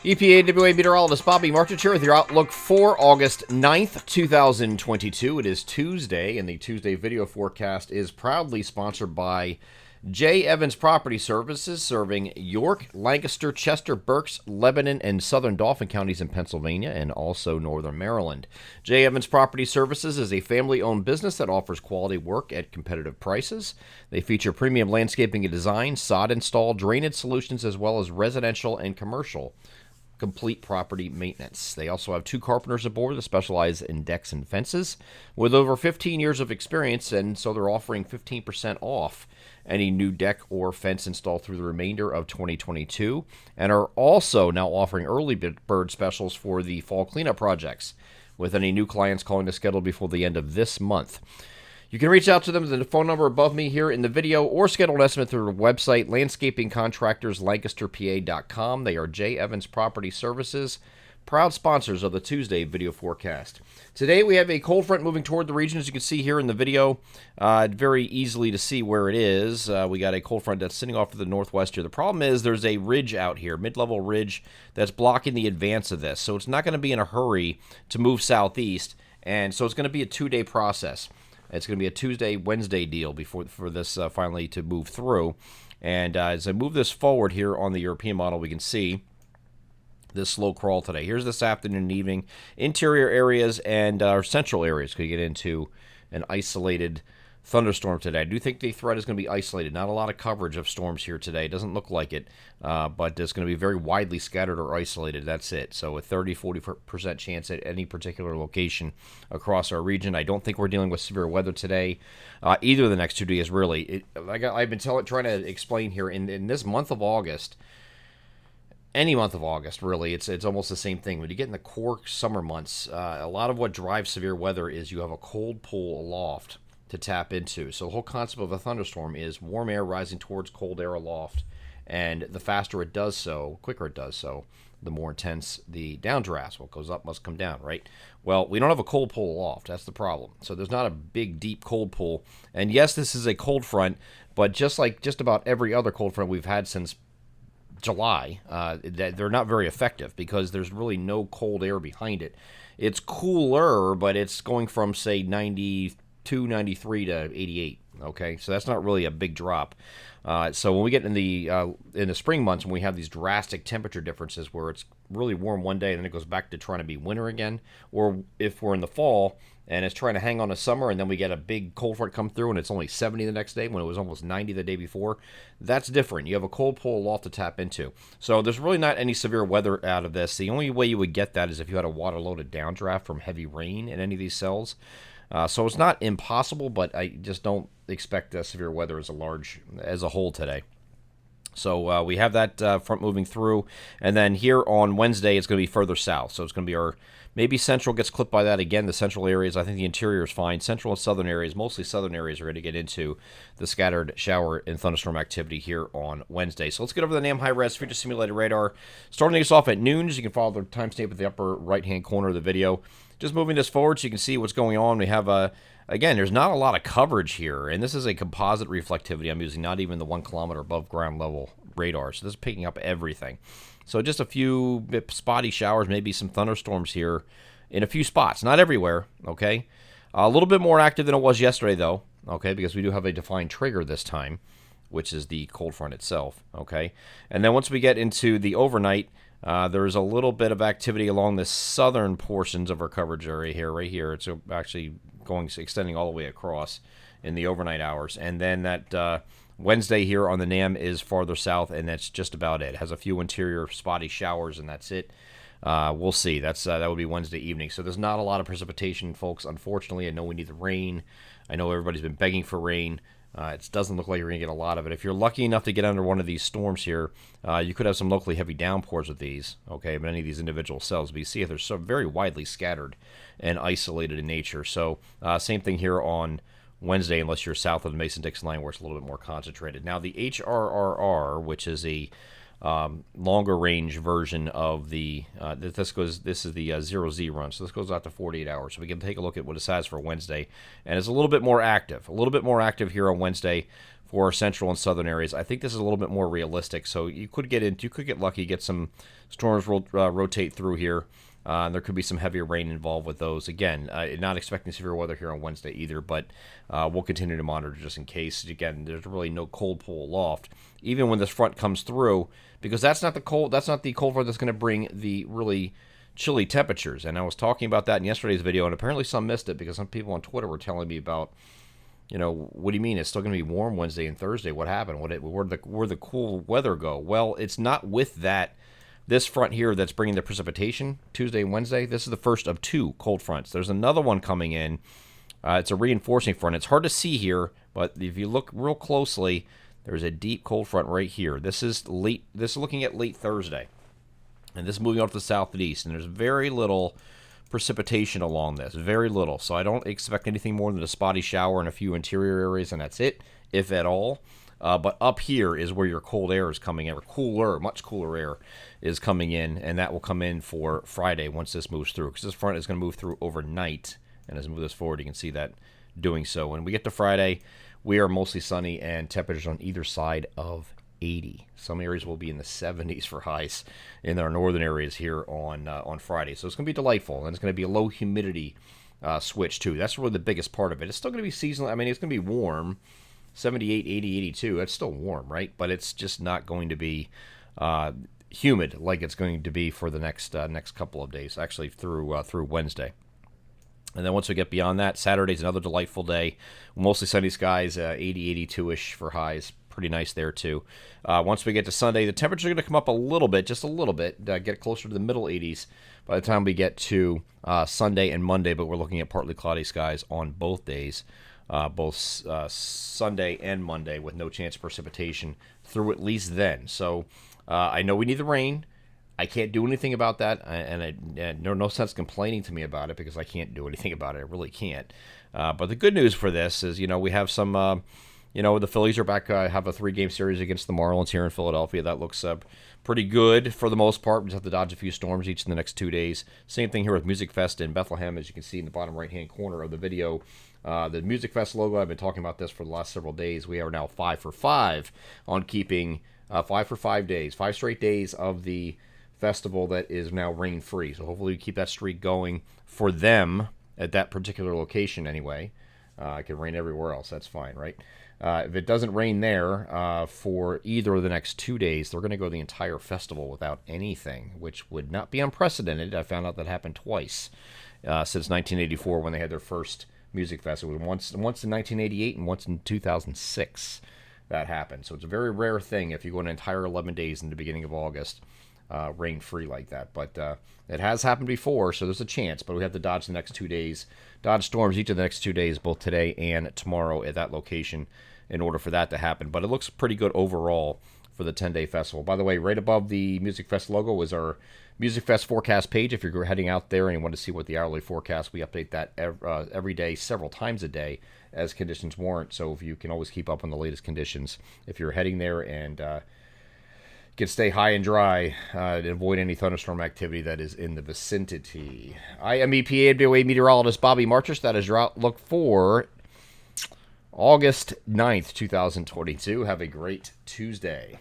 EPAWA meteorologist Bobby Martich here with your outlook for August 9th, 2022. It is Tuesday, and the Tuesday video forecast is proudly sponsored by J. Evans Property Services, serving York, Lancaster, Chester, Berks, Lebanon, and southern Dauphin counties in Pennsylvania, and also northern Maryland. J. Evans Property Services is a family-owned business that offers quality work at competitive prices. They feature premium landscaping and design, sod install, drainage solutions, as well as residential and commercial complete property maintenance. They also have 2 carpenters aboard that specialize in decks and fences with over 15 years of experience, and so they're offering 15% off any new deck or fence installed through the remainder of 2022, and are also now offering early bird specials for the fall cleanup projects, with any new clients calling to schedule before the end of this month. You can reach out to them at the phone number above me here in the video, or schedule an estimate through their website, landscapingcontractorslancasterpa.com. They are J. Evans Property Services, proud sponsors of the Tuesday video forecast. Today we have a cold front moving toward the region, as you can see here in the video. Very easily to see where it is. We got a cold front that's sitting off to the northwest here. The problem is there's a ridge out here, mid-level ridge, that's blocking the advance of this. So it's not going to be in a hurry to move southeast, and so it's going to be a 2-day process. It's going to be a Tuesday, Wednesday deal for this finally to move through. And as I move this forward here on the European model, we can see this slow crawl today. Here's this afternoon and evening. Interior areas and our central areas could get into an isolated thunderstorm today. I do think the threat is going to be isolated. Not a lot of coverage of storms here today. It doesn't look like it, but it's going to be very widely scattered or isolated. That's it. So a 30-40% chance at any particular location across our region. I don't think we're dealing with severe weather today. Either of the next 2 days, really. I've been trying to explain here, in this month of August, any month of August, really, it's almost the same thing. When you get in the core summer months, a lot of what drives severe weather is you have a cold pool aloft to tap into. So the whole concept of a thunderstorm is warm air rising towards cold air aloft, and the faster it does so, quicker it does so, the more intense the downdraft. What goes up must come down, right? Well, we don't have a cold pool aloft. That's the problem. So there's not a big, deep cold pool. And yes, this is a cold front, but just like just about every other cold front we've had since July, they're not very effective because there's really no cold air behind it. It's cooler, but it's going from, say, 92, 93 to 88. Okay, so that's not really a big drop. So when we get in the spring months, when we have these drastic temperature differences where it's really warm one day and then it goes back to trying to be winter again, or if we're in the fall and it's trying to hang on to summer and then we get a big cold front come through and it's only 70 the next day when it was almost 90 the day before, that's different. You have a cold pool aloft to tap into. So there's really not any severe weather out of this. The only way you would get that is if you had a water-loaded downdraft from heavy rain in any of these cells. So it's not impossible, but I just don't expect severe weather as a whole today. So we have that front moving through, and then here on Wednesday it's going to be further south. So it's going to be maybe central gets clipped by that again. The central areas, I think the interior is fine. Central and southern areas, mostly southern areas, are going to get into the scattered shower and thunderstorm activity here on Wednesday. So let's get over the NAM high-res future simulated radar. Starting us off at noon, as you can follow the timestamp at the upper right-hand corner of the video. Just moving this forward so you can see what's going on. We have, again, there's not a lot of coverage here, and this is a composite reflectivity I'm using, not even the 1 kilometer above ground level radar. So this is picking up everything. So just a few spotty showers, maybe some thunderstorms here in a few spots. Not everywhere, okay? A little bit more active than it was yesterday, though, okay, because we do have a defined trigger this time, which is the cold front itself, okay? And then once we get into the overnight, there's a little bit of activity along the southern portions of our coverage area here, right here. It's actually extending all the way across in the overnight hours. And then that Wednesday here on the NAM is farther south, and that's just about it. It has a few interior spotty showers, and that's it. We'll see. That would be Wednesday evening. So there's not a lot of precipitation, folks. Unfortunately, I know we need the rain. I know everybody's been begging for rain. It doesn't look like you're going to get a lot of it. If you're lucky enough to get under one of these storms here, you could have some locally heavy downpours with these, okay, many of these individual cells. But you see they're so very widely scattered and isolated in nature. So same thing here on Wednesday, unless you're south of the Mason-Dixon line where it's a little bit more concentrated. Now the HRRR, which is a longer range version of the this is the 0Z run, so this goes out to 48 hours. So we can take a look at what it says for Wednesday, and it's a little bit more active, here on Wednesday for our central and southern areas. I think this is a little bit more realistic, so you could get lucky, get some storms rotate through here. There could be some heavier rain involved with those. Again, not expecting severe weather here on Wednesday either, but we'll continue to monitor just in case. Again, there's really no cold pool aloft, even when this front comes through, because that's not the cold front that's going to bring the really chilly temperatures. And I was talking about that in yesterday's video, and apparently some missed it because some people on Twitter were telling me about, what do you mean it's still going to be warm Wednesday and Thursday? What happened? Where'd the cool weather go? Well, it's not with that. This front here that's bringing the precipitation Tuesday and Wednesday, this is the first of two cold fronts. There's another one coming in. It's a reinforcing front. It's hard to see here, but if you look real closely, there's a deep cold front right here. This is looking at late Thursday, and this is moving off to the southeast, and there's very little precipitation along this, very little. So I don't expect anything more than a spotty shower in a few interior areas, and that's it, if at all. But up here is where your cold air is coming in, or much cooler air is coming in, and that will come in for Friday once this moves through, because this front is going to move through overnight, and as we move this forward, you can see that doing so. When we get to Friday, we are mostly sunny, and temperatures on either side of 80. Some areas will be in the 70s for highs in our northern areas here on Friday, so it's going to be delightful, and it's going to be a low humidity switch too. That's really the biggest part of it. It's still going to be seasonal. I mean, it's going to be warm. 78, 80, 82, that's still warm, right? But it's just not going to be humid like it's going to be for the next couple of days, actually through Wednesday. And then once we get beyond that, Saturday's another delightful day. Mostly sunny skies, 80, 82-ish for highs. Pretty nice there, too. Once we get to Sunday, the temperatures are going to come up a little bit, just a little bit, get closer to the middle 80s by the time we get to Sunday and Monday, but we're looking at partly cloudy skies on both days. Both Sunday and Monday with no chance of precipitation through at least then. So I know we need the rain. I can't do anything about that, and no sense complaining to me about it because I can't do anything about it. I really can't. But the good news for this is, we have some, the Phillies are back, have a 3-game series against the Marlins here in Philadelphia. That looks pretty good for the most part. We just have to dodge a few storms each in the next 2 days. Same thing here with Music Fest in Bethlehem, as you can see in the bottom right-hand corner of the video. The Music Fest logo, I've been talking about this for the last several days. We are now 5 for 5 on keeping 5 for 5 days, 5 straight days of the festival that is now rain-free. So hopefully we keep that streak going for them at that particular location anyway. It can rain everywhere else. That's fine, right? If it doesn't rain there for either of the next 2 days, they're going to go the entire festival without anything, which would not be unprecedented. I found out that happened twice since 1984 when they had their first Music Fest. It was once in 1988 and once in 2006 that happened. So it's a very rare thing if you go an entire 11 days in the beginning of August rain-free like that. But it has happened before, so there's a chance. But we have to dodge the next 2 days, dodge storms each of the next 2 days, both today and tomorrow at that location in order for that to happen. But it looks pretty good overall for the 10-day festival. By the way, right above the Music Fest logo is our Music Fest forecast page. If you're heading out there and you want to see what the hourly forecast, we update that every day, several times a day as conditions warrant. So if you can always keep up on the latest conditions if you're heading there, and can stay high and dry and avoid any thunderstorm activity that is in the vicinity. I am EPAWA meteorologist Bobby Marchus. That is your outlook for August 9th, 2022. Have a great Tuesday.